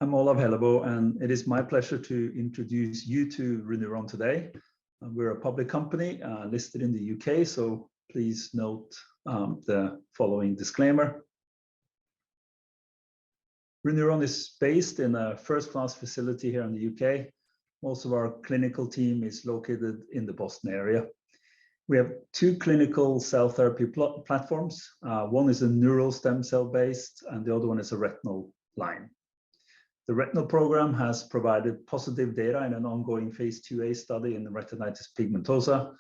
I'm Olav Hellebo, and it is my pleasure to introduce you to ReNeuron today. We're a public company listed in the UK, so please note the following disclaimer. ReNeuron is based in a first-class facility here in the UK. Most of our clinical team is located in the Boston area. We have two clinical cell therapy platforms. One is a neural stem cell based, and the other one is a retinal line. The retinal program has provided positive data in an ongoing phase 2A study in the retinitis pigmentosa.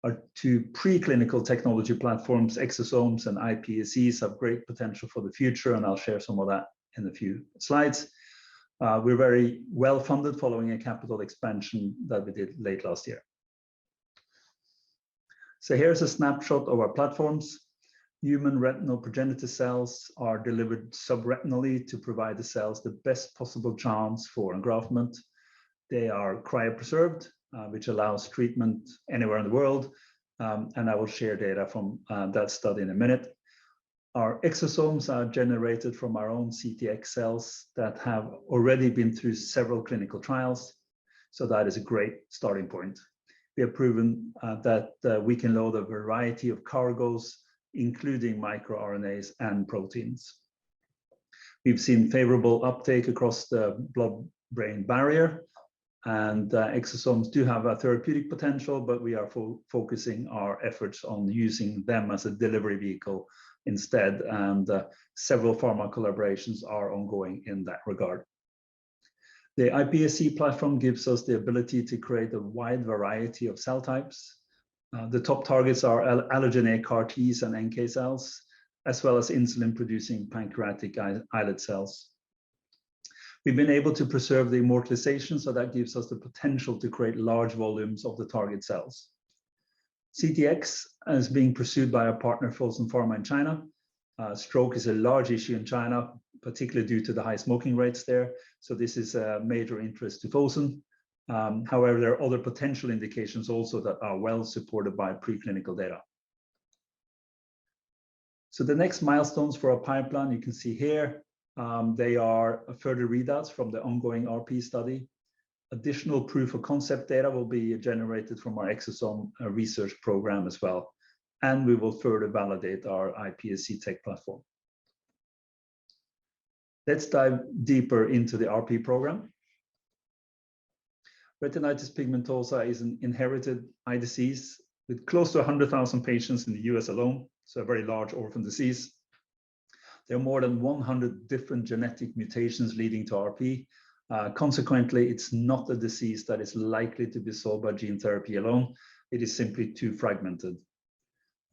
Our two preclinical technology platforms, exosomes and iPSCs, have great potential for the future, and I'll share some of that in a few slides. We're very well funded following a capital expansion that we did late last year. So here's a snapshot of our platforms. Human retinal progenitor cells are delivered subretinally to provide the cells the best possible chance for engraftment. They are cryopreserved, which allows treatment anywhere in the world, and I will share data from that study in a minute. Our exosomes are generated from our own CTX cells that have already been through several clinical trials, so that is a great starting point. We have proven that we can load a variety of cargoes, including microRNAs and proteins. We've seen favorable uptake across the blood-brain barrier, and exosomes do have a therapeutic potential, but we are focusing our efforts on using them as a delivery vehicle instead, and several pharma collaborations are ongoing in that regard. The iPSC platform gives us the ability to create a wide variety of cell types. The top targets are allogeneic CAR-Ts and NK cells, as well as insulin-producing pancreatic islet cells. We've been able to preserve the immortalization, so that gives us the potential to create large volumes of the target cells. CTX is being pursued by our partner Fosun Pharma in China. Stroke is a large issue in China, particularly due to the high smoking rates there, so this is a major interest to Fosun. However, there are other potential indications also that are well supported by preclinical data. So the next milestones for our pipeline, you can see here, they are further readouts from the ongoing RP study. Additional proof of concept data will be generated from our exosome research program as well, and we will further validate our iPSC tech platform. Let's dive deeper into the RP program. Retinitis pigmentosa is an inherited eye disease with close to 100,000 patients in the US alone, so a very large orphan disease. There are more than 100 different genetic mutations leading to RP. Consequently, it's not a disease that is likely to be solved by gene therapy alone. It is simply too fragmented.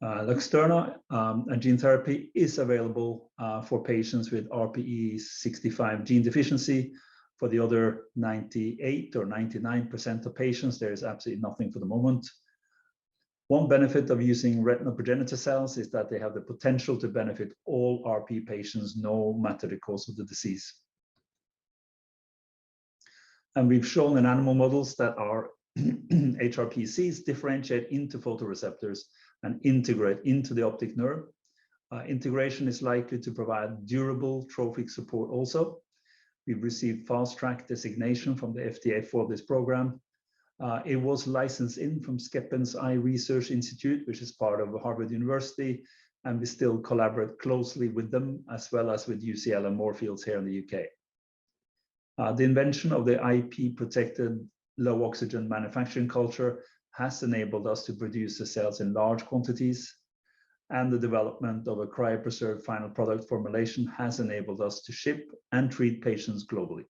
Luxturna, a gene therapy, is available for patients with RPE65 gene deficiency. For the other 98 or 99% of patients, there is absolutely nothing for the moment. One benefit of using retinal progenitor cells is that they have the potential to benefit all RP patients, no matter the cause of the disease. And we've shown in animal models that our HRPCs differentiate into photoreceptors and integrate into the optic nerve. Integration is likely to provide durable trophic support also. We've received fast track designation from the FDA for this program. It was licensed in from Skeppen's Eye Research Institute, which is part of Harvard University, and we still collaborate closely with them, as well as with UCL and Moorfields here in the UK. The invention of the IP-protected low oxygen manufacturing culture has enabled us to produce the cells in large quantities, and the development of a cryopreserved final product formulation has enabled us to ship and treat patients globally.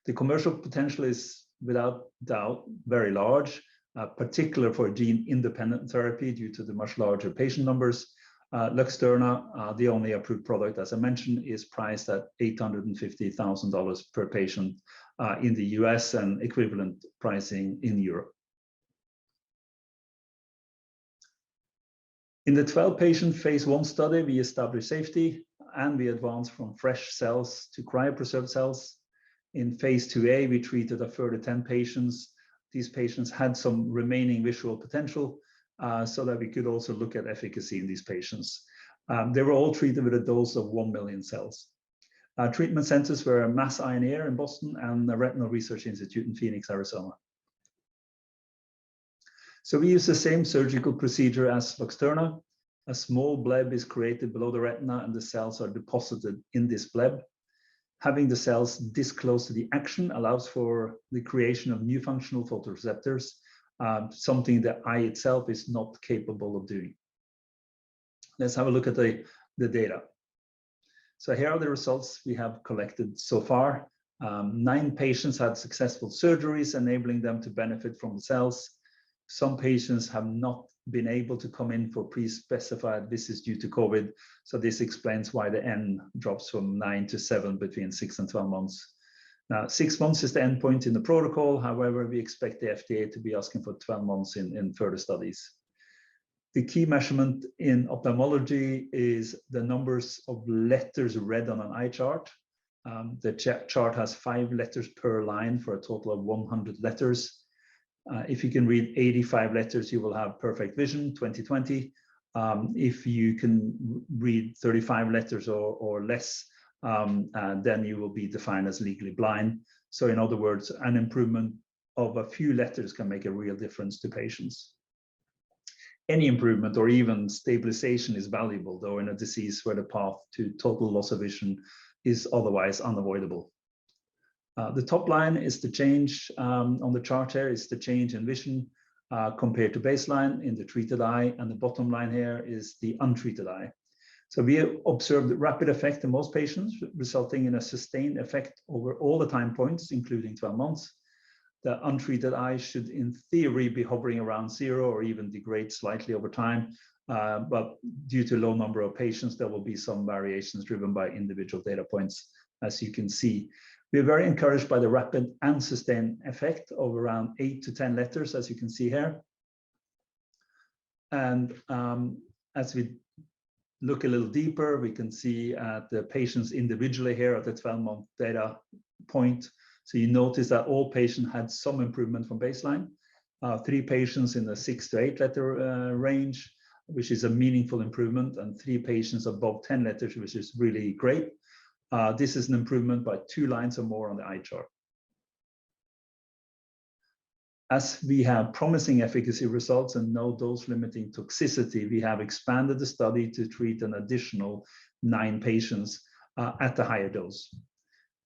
The commercial potential is without doubt very large, particularly for gene-independent therapy due to the much larger patient numbers. Luxturna, the only approved product, as I mentioned, is priced at $850,000 per patient in the US and equivalent pricing in Europe. In the 12-patient phase 1 study, we established safety, and we advanced from fresh cells to cryopreserved cells. In phase 2A, we treated a further 10 patients. These patients had some remaining visual potential, so that we could also look at efficacy in these patients. They were all treated with a dose of 1 million cells. Treatment centers were Mass Eye and Ear in Boston and the Retinal Research Institute in Phoenix, Arizona. So we use the same surgical procedure as Luxturna. A small bleb is created below the retina and the cells are deposited in this bleb. Having the cells this close to the action allows for the creation of new functional photoreceptors, something the eye itself is not capable of doing. Let's have a look at the data. So here are the results we have collected so far. 9 patients had successful surgeries, enabling them to benefit from the cells. Some patients have not been able to come in for pre-specified visits due to COVID. So this explains why the N drops from 9 to 7 between 6 and 12 months. Now, 6 months is the endpoint in the protocol. However, we expect the FDA to be asking for 12 months in further studies. The key measurement in ophthalmology is the numbers of letters read on an eye chart. The chart has 5 letters per line for a total of 100 letters. If you can read 85 letters, you will have perfect vision, 20/20. If you can read 35 letters or less, then you will be defined as legally blind. So in other words, an improvement of a few letters can make a real difference to patients. Any improvement or even stabilization is valuable, though, in a disease where the path to total loss of vision is otherwise unavoidable. The top line is the change on the chart here, is the change in vision compared to baseline in the treated eye, and the bottom line here is the untreated eye. So we observed rapid effect in most patients, resulting in a sustained effect over all the time points, including 12 months. The untreated eye should, in theory, be hovering around 0 or even degrade slightly over time. But due to low number of patients, there will be some variations driven by individual data points, as you can see. We're very encouraged by the rapid and sustained effect of around 8 to 10 letters, as you can see here. And as we look a little deeper, we can see the patients individually here at the 12-month data point. So you notice that all patients had some improvement from baseline. 3 patients in the 6 to 8 letter range, which is a meaningful improvement, and 3 patients above 10 letters, which is really great. This is an improvement by 2 lines or more on the eye chart. As we have promising efficacy results and no dose-limiting toxicity, we have expanded the study to treat an additional 9 patients at the higher dose.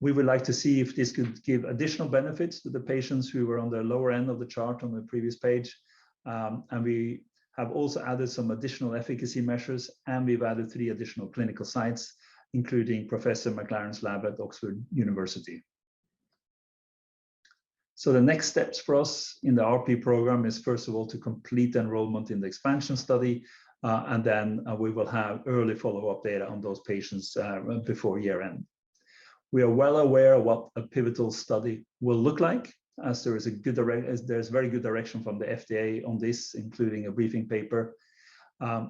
We would like to see if this could give additional benefits to the patients who were on the lower end of the chart on the previous page. And we have also added some additional efficacy measures, and we've added 3 additional clinical sites, including Professor McLaren's lab at Oxford University. So the next steps for us in the RP program is, first of all, to complete enrollment in the expansion study, and then we will have early follow-up data on those patients before year end. We are well aware of what a pivotal study will look like, as there's very good direction from the FDA on this, including a briefing paper.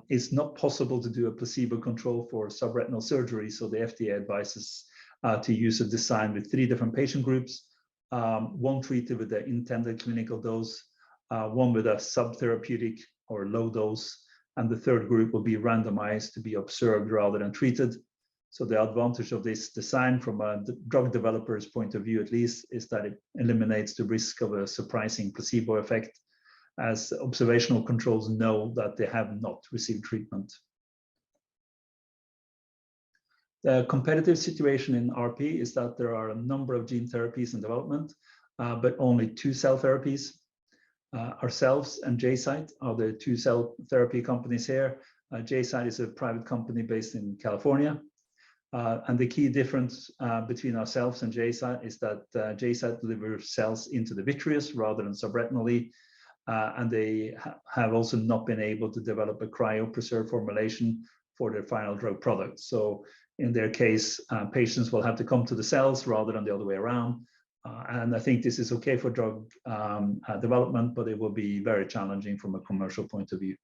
It's not possible to do a placebo control for subretinal surgery, so the FDA advises to use a design with 3 different patient groups, 1 treated with the intended clinical dose, 1 with a subtherapeutic or low dose, and the 3rd group will be randomized to be observed rather than treated. So the advantage of this design from a drug developer's point of view, at least, is that it eliminates the risk of a surprising placebo effect, as observational controls know that they have not received treatment. The competitive situation in RP is that there are a number of gene therapies in development, but only 2 cell therapies. Ourselves and JSite are the 2 cell therapy companies here. JSite is a private company based in California. And the key difference between ourselves and JSite is that JSite delivers cells into the vitreous rather than subretinally. And they have also not been able to develop a cryopreserved formulation for their final drug product. So in their case, patients will have to come to the cells rather than the other way around. And I think this is okay for drug development, but it will be very challenging from a commercial point of view.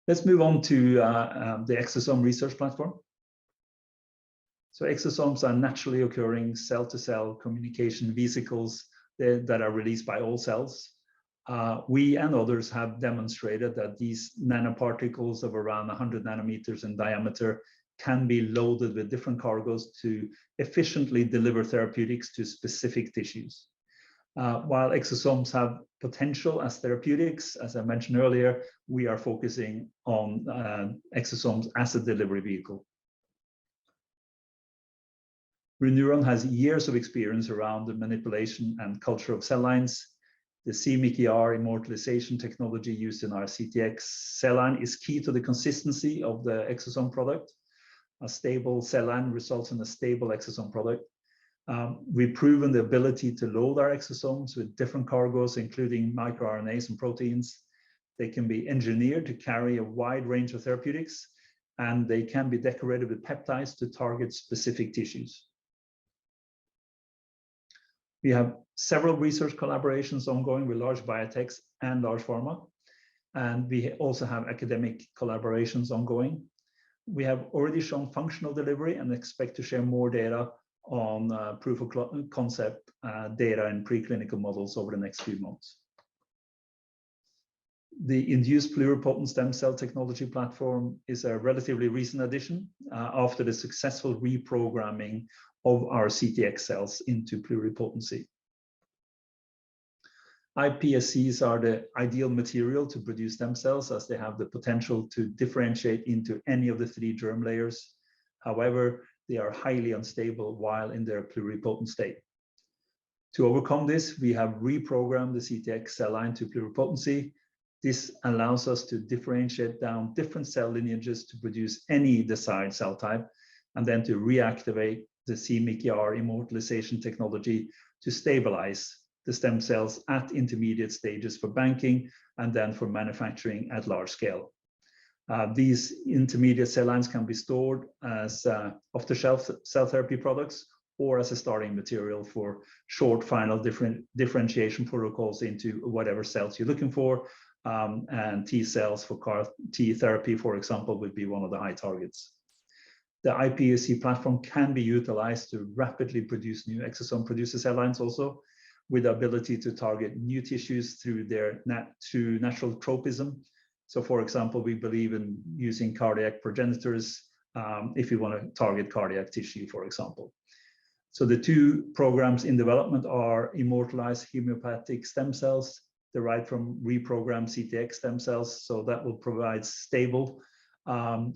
Let's move on to the exosome research platform. So exosomes are naturally occurring cell-to-cell communication vesicles that are released by all cells. We and others have demonstrated that these nanoparticles of around 100 nanometers in diameter can be loaded with different cargoes to efficiently deliver therapeutics to specific tissues. While exosomes have potential as therapeutics, as I mentioned earlier, we are focusing on exosomes as a delivery vehicle. ReNeuron has years of experience around the manipulation and culture of cell lines. The CMYC immortalization technology used in our CTX cell line is key to the consistency of the exosome product. A stable cell line results in a stable exosome product. We've proven the ability to load our exosomes with different cargoes, including microRNAs and proteins. They can be engineered to carry a wide range of therapeutics, and they can be decorated with peptides to target specific tissues. We have several research collaborations ongoing with large biotechs and large pharma, and we also have academic collaborations ongoing. We have already shown functional delivery and expect to share more data on proof of concept data in preclinical models over the next few months. The induced pluripotent stem cell technology platform is a relatively recent addition after the successful reprogramming of our CTX cells into pluripotency. iPSCs are the ideal material to produce stem cells, as they have the potential to differentiate into any of the 3 germ layers. However, they are highly unstable while in their pluripotent state. To overcome this, we have reprogrammed the CTX cell line to pluripotency. This allows us to differentiate down different cell lineages to produce any desired cell type, and then to reactivate the CMYC immortalization technology to stabilize the stem cells at intermediate stages for banking and then for manufacturing at large scale. These intermediate cell lines can be stored as off-the-shelf cell therapy products or as a starting material for short final differentiation protocols into whatever cells you're looking for. And T cells for CAR T therapy, for example, would be one of the high targets. The iPSC platform can be utilized to rapidly produce new exosome producer cell lines also, with the ability to target new tissues through their natural tropism. So for example, we believe in using cardiac progenitors if you want to target cardiac tissue, for example. So the 2 programs in development are immortalized homeopathic stem cells derived from reprogrammed CTX stem cells. So that will provide stable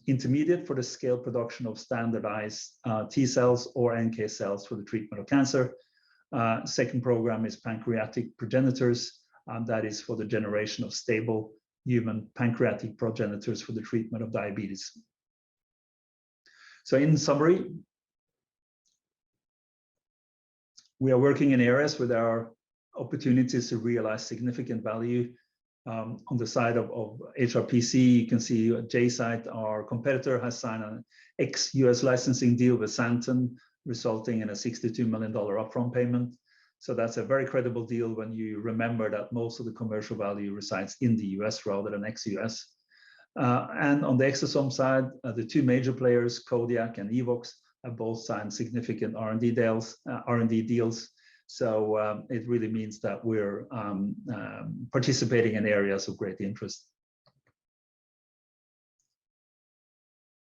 intermediate for the scale production of standardized T cells or NK cells for the treatment of cancer. Second program is pancreatic progenitors, and that is for the generation of stable human pancreatic progenitors for the treatment of diabetes. So in summary, we are working in areas where there are opportunities to realize significant value. On the side of HRPC, you can see JSite, our competitor, has signed an ex-US licensing deal with Santen, resulting in a $62 million upfront payment. So that's a very credible deal when you remember that most of the commercial value resides in the US rather than ex-US. And on the exosome side, the 2 major players, Kodiak and Evox, have both signed significant R&D deals. So it really means that we're participating in areas of great interest.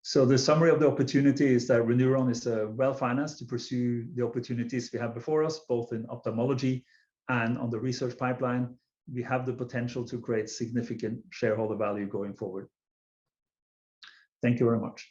So the summary of the opportunity is that ReNeuron is well-financed to pursue the opportunities we have before us, both in ophthalmology and on the research pipeline. We have the potential to create significant shareholder value going forward. Thank you very much.